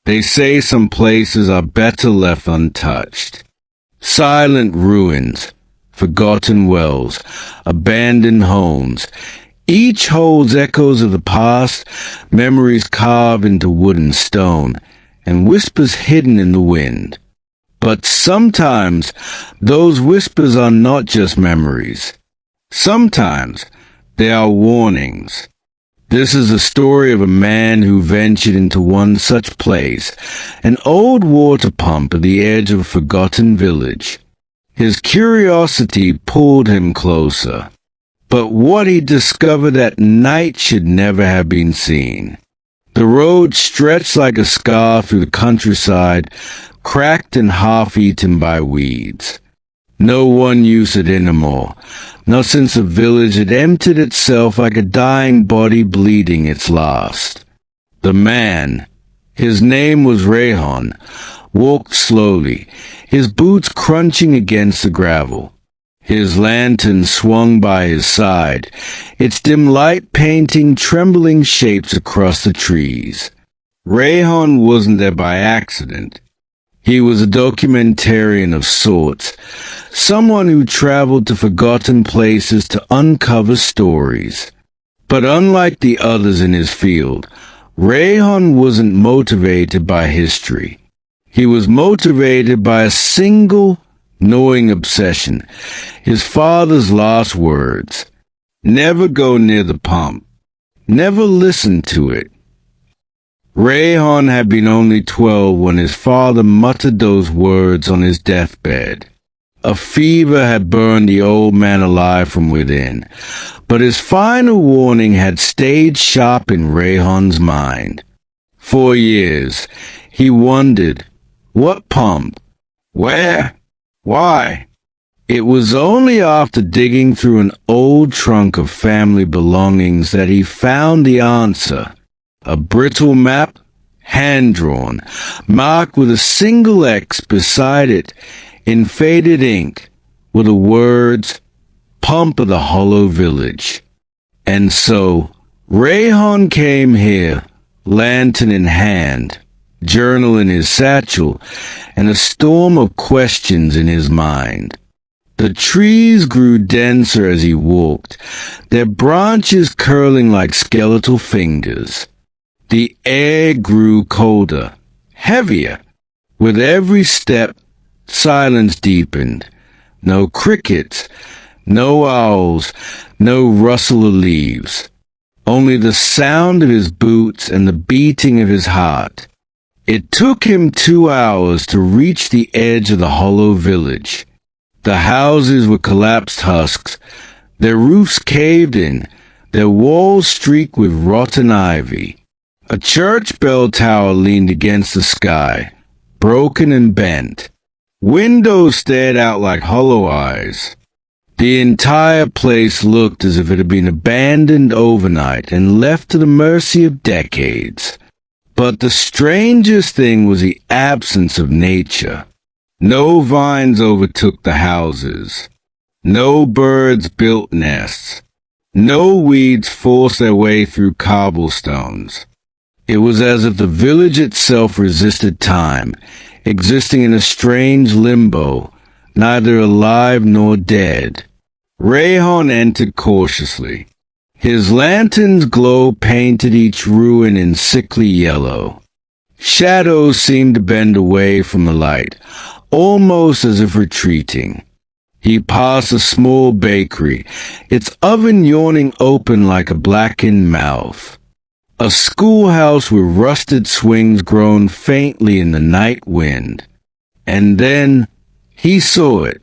They say some places are better left untouched. Silent ruins, forgotten wells, abandoned homes. Each holds echoes of the past, memories carved into wood and stone, and whispers hidden in the wind. But sometimes those whispers are not just memories. Sometimes they are warnings. This is the story of a man who ventured into one such place, an old water pump at the edge of a forgotten village. His curiosity pulled him closer, but what he discovered at night should never have been seen. The road stretched like a scar through the countryside, cracked and half-eaten by weeds. No one used it anymore, not since the village had emptied itself like a dying body bleeding its last. The man, his name was Rehan, walked slowly, his boots crunching against the gravel. His lantern swung by his side, its dim light painting trembling shapes across the trees. Rehan wasn't there by accident. He was a documentarian of sorts, someone who traveled to forgotten places to uncover stories. But unlike the others in his field, Rehan wasn't motivated by history. He was motivated by a single, gnawing obsession, his father's last words. Never go near the pump. Never listen to it. Rehan had been only 12 when his father muttered those words on his deathbed. A fever had burned the old man alive from within, but his final warning had stayed sharp in Rehan's mind. For years, he wondered, what pump? Where? Why? It was only after digging through an old trunk of family belongings that he found the answer. A brittle map, hand-drawn, marked with a single X beside it in faded ink, were the words, Pump of the Hollow Village. And so, Rehan came here, lantern in hand, journal in his satchel, and a storm of questions in his mind. The trees grew denser as he walked, their branches curling like skeletal fingers. The air grew colder, heavier. With every step, silence deepened. No crickets, no owls, no rustle of leaves. Only the sound of his boots and the beating of his heart. It took him 2 hours to reach the edge of the hollow village. The houses were collapsed husks, their roofs caved in, their walls streaked with rotten ivy. A church bell tower leaned against the sky, broken and bent. Windows stared out like hollow eyes. The entire place looked as if it had been abandoned overnight and left to the mercy of decades. But the strangest thing was the absence of nature. No vines overtook the houses. No birds built nests. No weeds forced their way through cobblestones. It was as if the village itself resisted time, existing in a strange limbo, neither alive nor dead. Rehan entered cautiously. His lantern's glow painted each ruin in sickly yellow. Shadows seemed to bend away from the light, almost as if retreating. He passed a small bakery, its oven yawning open like a blackened mouth. A schoolhouse with rusted swings groaned faintly in the night wind. And then he saw it.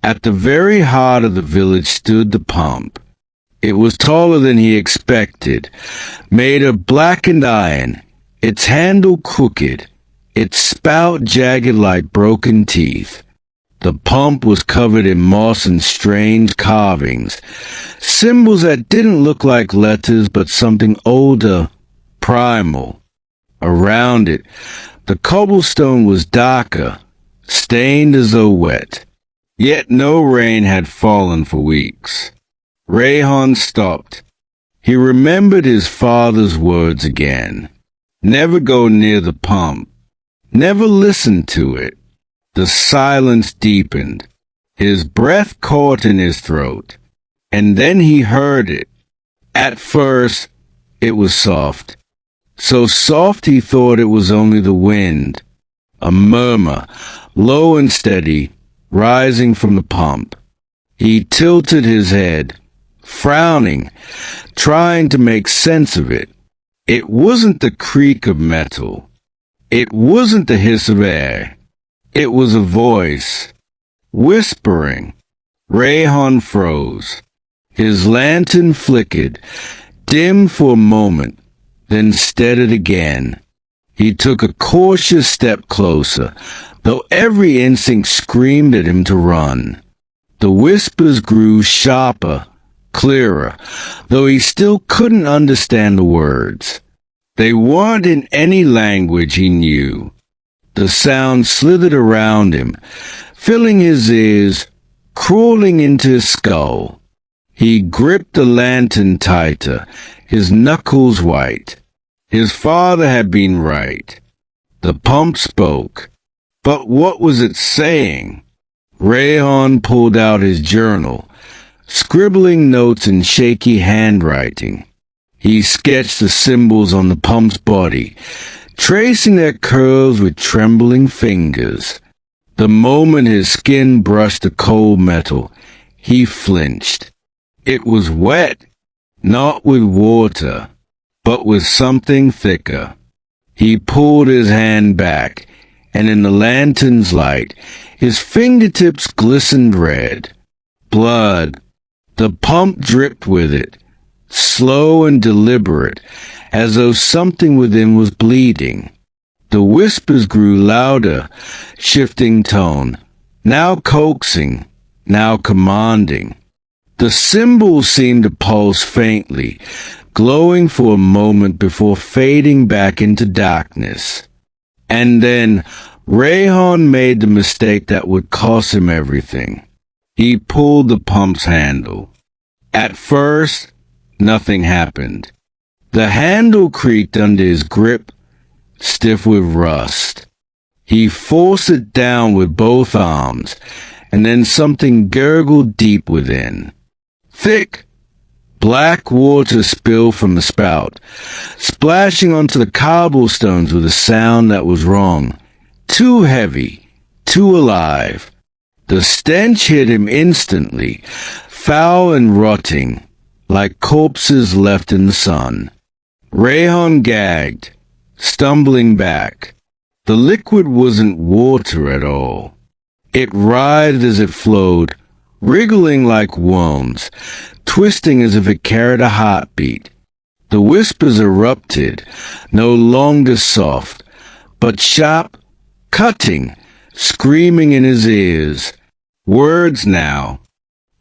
At the very heart of the village stood the pump. It was taller than he expected, made of blackened iron, its handle crooked, its spout jagged like broken teeth. The pump was covered in moss and strange carvings, symbols that didn't look like letters but something older, primal. Around it, the cobblestone was darker, stained as though wet. Yet no rain had fallen for weeks. Rehan stopped. He remembered his father's words again. Never go near the pump. never listened to it. The silence deepened. His breath caught in his throat, and then he heard it. At first, it was soft. So soft he thought it was only the wind. A murmur, low and steady, rising from the pump. He tilted his head, frowning, trying to make sense of it. It wasn't the creak of metal. It wasn't the hiss of air. It was a voice, whispering. Rehan froze. His lantern flickered, dimmed for a moment, then steadied again. He took a cautious step closer, though every instinct screamed at him to run. The whispers grew sharper, clearer, though he still couldn't understand the words. They weren't in any language he knew. The sound slithered around him, filling his ears, crawling into his skull. He gripped the lantern tighter, his knuckles white. His father had been right. The pump spoke. But what was it saying? Rehan pulled out his journal, scribbling notes in shaky handwriting. He sketched the symbols on the pump's body, tracing their curves with trembling fingers. The moment his skin brushed the cold metal, he flinched. It was wet, not with water, but with something thicker. He pulled his hand back, and in the lantern's light, his fingertips glistened red. Blood. The pump dripped with it, slow and deliberate, as though something within was bleeding. The whispers grew louder, shifting tone, now coaxing, now commanding. The symbols seemed to pulse faintly, glowing for a moment before fading back into darkness. And then Rehan made the mistake that would cost him everything. He pulled the pump's handle. At first, nothing happened. The handle creaked under his grip, stiff with rust. He forced it down with both arms, and then something gurgled deep within. Thick, black water spilled from the spout, splashing onto the cobblestones with a sound that was wrong. Too heavy, too alive. The stench hit him instantly, foul and rotting, like corpses left in the sun. Rehan gagged, stumbling back. The liquid wasn't water at all. It writhed as it flowed, wriggling like worms, twisting as if it carried a heartbeat. The whispers erupted, no longer soft, but sharp, cutting, screaming in his ears. Words now.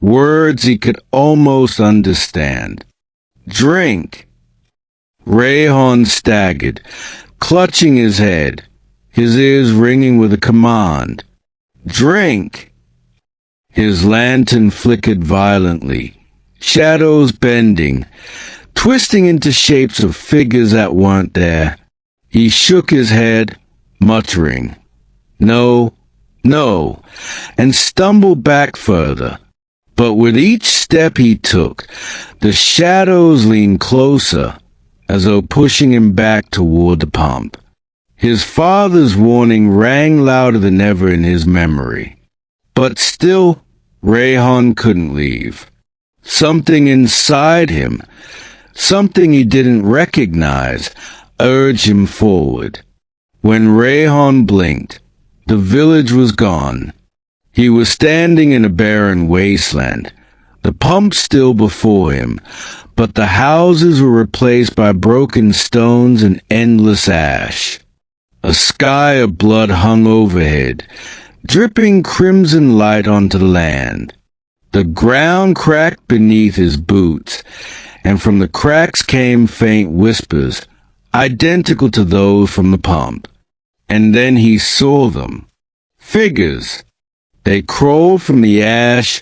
Words he could almost understand. Drink. Rehan staggered, clutching his head, his ears ringing with a command. Drink. His lantern flickered violently, shadows bending, twisting into shapes of figures that weren't there. He shook his head, muttering, "No, no," and stumbled back further. But with each step he took, the shadows leaned closer, as though pushing him back toward the pump. His father's warning rang louder than ever in his memory. But still, Rehan couldn't leave. Something inside him, something he didn't recognize, urged him forward. When Rehan blinked, the village was gone. He was standing in a barren wasteland, the pump still before him, but the houses were replaced by broken stones and endless ash. A sky of blood hung overhead, dripping crimson light onto the land. The ground cracked beneath his boots, and from the cracks came faint whispers, identical to those from the pump. And then he saw them. Figures. They crawled from the ash,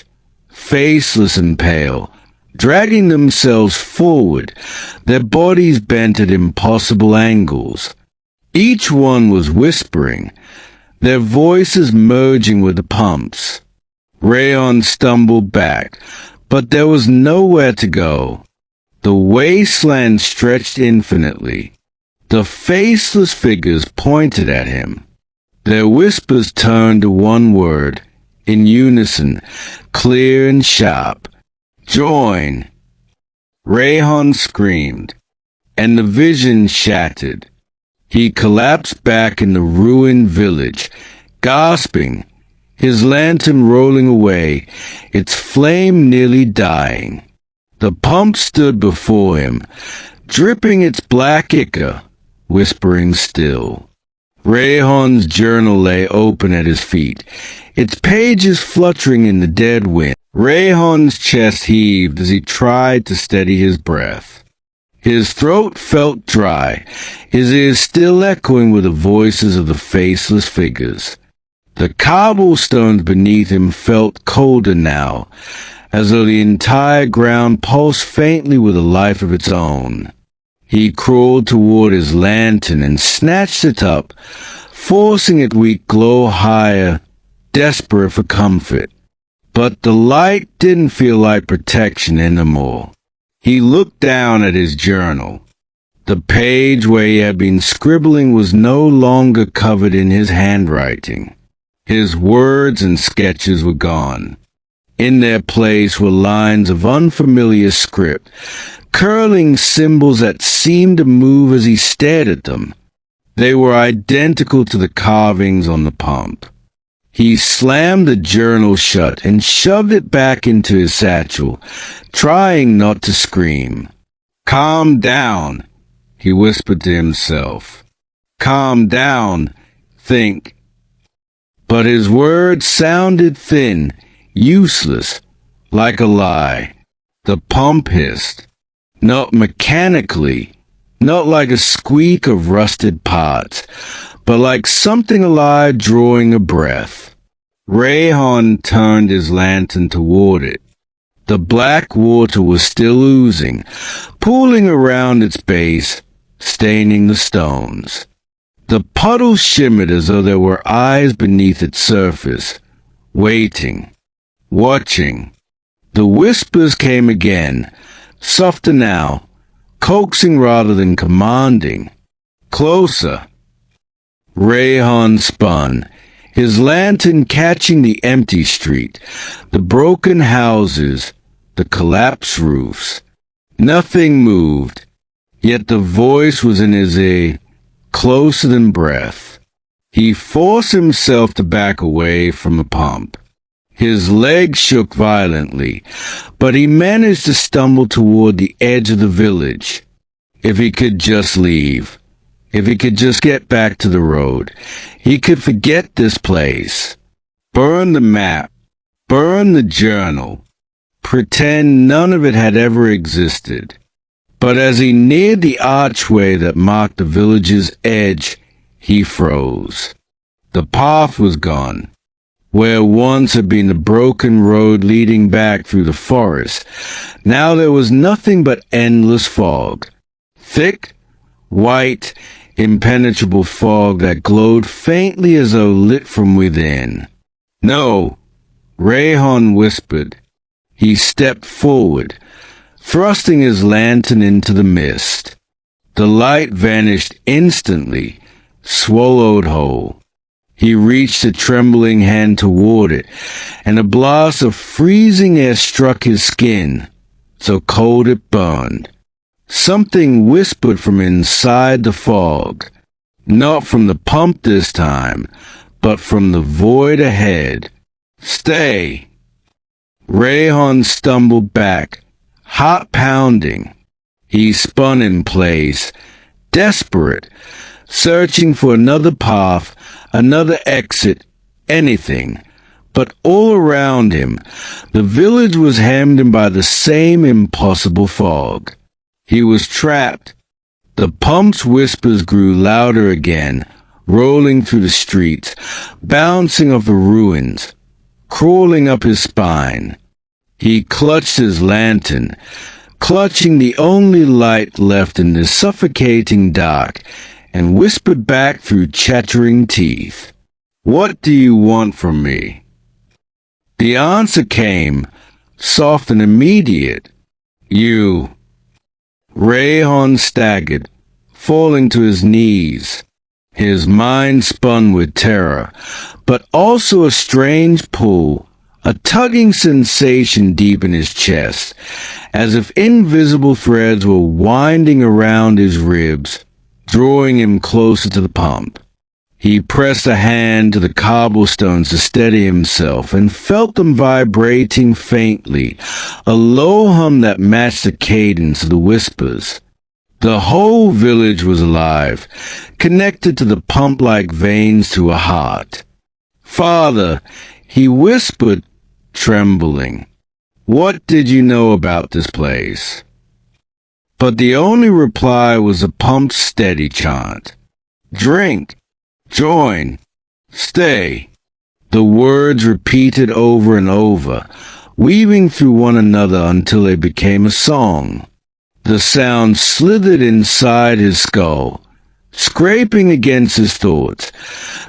faceless and pale, dragging themselves forward, their bodies bent at impossible angles. Each one was whispering, their voices merging with the pumps. Rehan stumbled back, but there was nowhere to go. The wasteland stretched infinitely. The faceless figures pointed at him. Their whispers turned to one word, in unison, clear and sharp. Join! Rehan screamed, and the vision shattered. He collapsed back in the ruined village, gasping, his lantern rolling away, its flame nearly dying. The pump stood before him, dripping its black ichor, whispering still. Rehan's journal lay open at his feet, its pages fluttering in the dead wind. Rehan's chest heaved as he tried to steady his breath. His throat felt dry, his ears still echoing with the voices of the faceless figures. The cobblestones beneath him felt colder now, as though the entire ground pulsed faintly with a life of its own. He crawled toward his lantern and snatched it up, forcing its weak glow higher, desperate for comfort. But the light didn't feel like protection anymore. He looked down at his journal. The page where he had been scribbling was no longer covered in his handwriting. His words and sketches were gone. In their place were lines of unfamiliar script, curling symbols that seemed to move as he stared at them. They were identical to the carvings on the pump. He slammed the journal shut and shoved it back into his satchel, trying not to scream. "Calm down," he whispered to himself. "Calm down. Think." But his words sounded thin, useless, like a lie. The pump hissed, not mechanically, not like a squeak of rusted parts, but like something alive drawing a breath. Rehan turned his lantern toward it. The black water was still oozing, pooling around its base, staining the stones. The puddle shimmered as though there were eyes beneath its surface, waiting, watching. The whispers came again, softer now, coaxing rather than commanding. Closer. Rehan spun, his lantern catching the empty street, the broken houses, the collapsed roofs. Nothing moved, yet the voice was in his ear, closer than breath. He forced himself to back away from the pump. His legs shook violently, but he managed to stumble toward the edge of the village. If he could just leave, if he could just get back to the road, he could forget this place. Burn the map, burn the journal, pretend none of it had ever existed. But as he neared the archway that marked the village's edge, he froze. The path was gone. Where once had been the broken road leading back through the forest, now there was nothing but endless fog. Thick, white, impenetrable fog that glowed faintly as though lit from within. "No," Rehan whispered. He stepped forward, thrusting his lantern into the mist. The light vanished instantly, swallowed whole. He reached a trembling hand toward it, and a blast of freezing air struck his skin, so cold it burned. Something whispered from inside the fog, not from the pump this time, but from the void ahead. "Stay!" Rehan stumbled back, heart pounding. He spun in place, desperate, searching for another path, another exit, anything. But all around him, the village was hemmed in by the same impossible fog. He was trapped. The pump's whispers grew louder again, rolling through the streets, bouncing off the ruins, crawling up his spine. He clutched his lantern, clutching the only light left in the suffocating dark, and whispered back through chattering teeth, "What do you want from me?" The answer came, soft and immediate, "You." Rehan staggered, falling to his knees. His mind spun with terror, but also a strange pull, a tugging sensation deep in his chest, as if invisible threads were winding around his ribs, drawing him closer to the pump. He pressed a hand to the cobblestones to steady himself and felt them vibrating faintly, a low hum that matched the cadence of the whispers. The whole village was alive, connected to the pump-like veins to a heart. "Father," he whispered, trembling, "what did you know about this place?" But the only reply was the pump's steady chant. "Drink, join, stay." The words repeated over and over, weaving through one another until they became a song. The sound slithered inside his skull, scraping against his thoughts,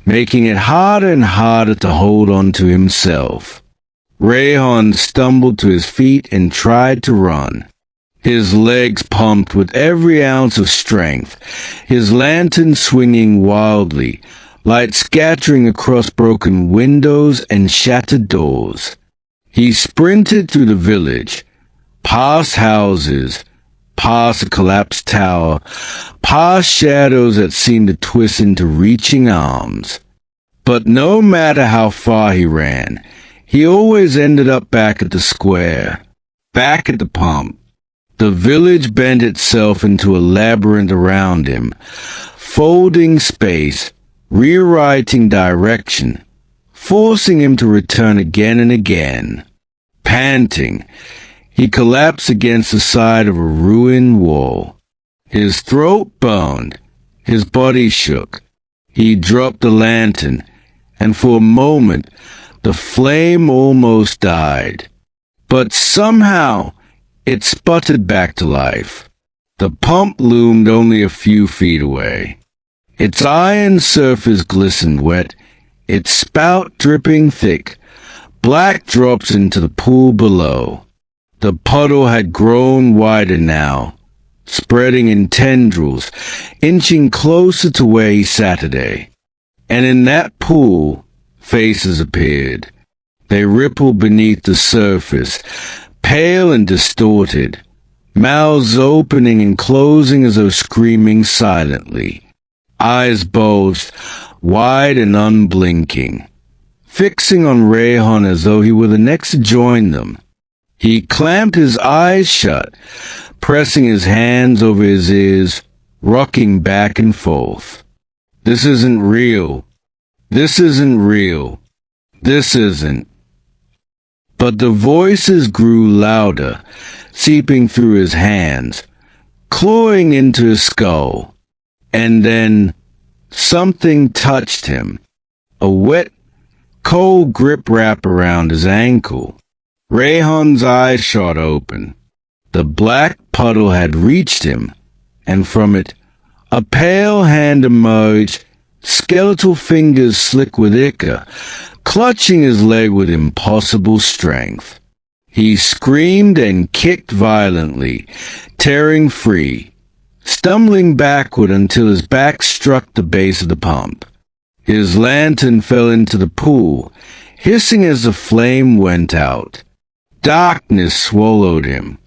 making it harder and harder to hold on to himself. Rehan stumbled to his feet and tried to run. His legs pumped with every ounce of strength, his lantern swinging wildly, light scattering across broken windows and shattered doors. He sprinted through the village, past houses, past a collapsed tower, past shadows that seemed to twist into reaching arms. But no matter how far he ran, he always ended up back at the square, back at the pump. The village bent itself into a labyrinth around him, folding space, rewriting direction, forcing him to return again and again. Panting, he collapsed against the side of a ruined wall. His throat burned, his body shook. He dropped the lantern, and for a moment the flame almost died. But somehow it sputtered back to life. The pump loomed only a few feet away. Its iron surface glistened wet, its spout dripping thick, black drops into the pool below. The puddle had grown wider now, spreading in tendrils, inching closer to where he sat today. And in that pool, faces appeared. They rippled beneath the surface, pale and distorted, mouths opening and closing as though screaming silently. Eyes bulged, wide and unblinking, fixing on Rehan as though he were the next to join them. He clamped his eyes shut, pressing his hands over his ears, rocking back and forth. "This isn't real. This isn't real. This isn't." But the voices grew louder, seeping through his hands, clawing into his skull. And then something touched him, a wet, cold grip wrapped around his ankle. Rehan's eyes shot open. The black puddle had reached him, and from it, a pale hand emerged, skeletal fingers slick with ichor, clutching his leg with impossible strength. He screamed and kicked violently, tearing free, stumbling backward until his back struck the base of the pump. His lantern fell into the pool, hissing as the flame went out. Darkness swallowed him.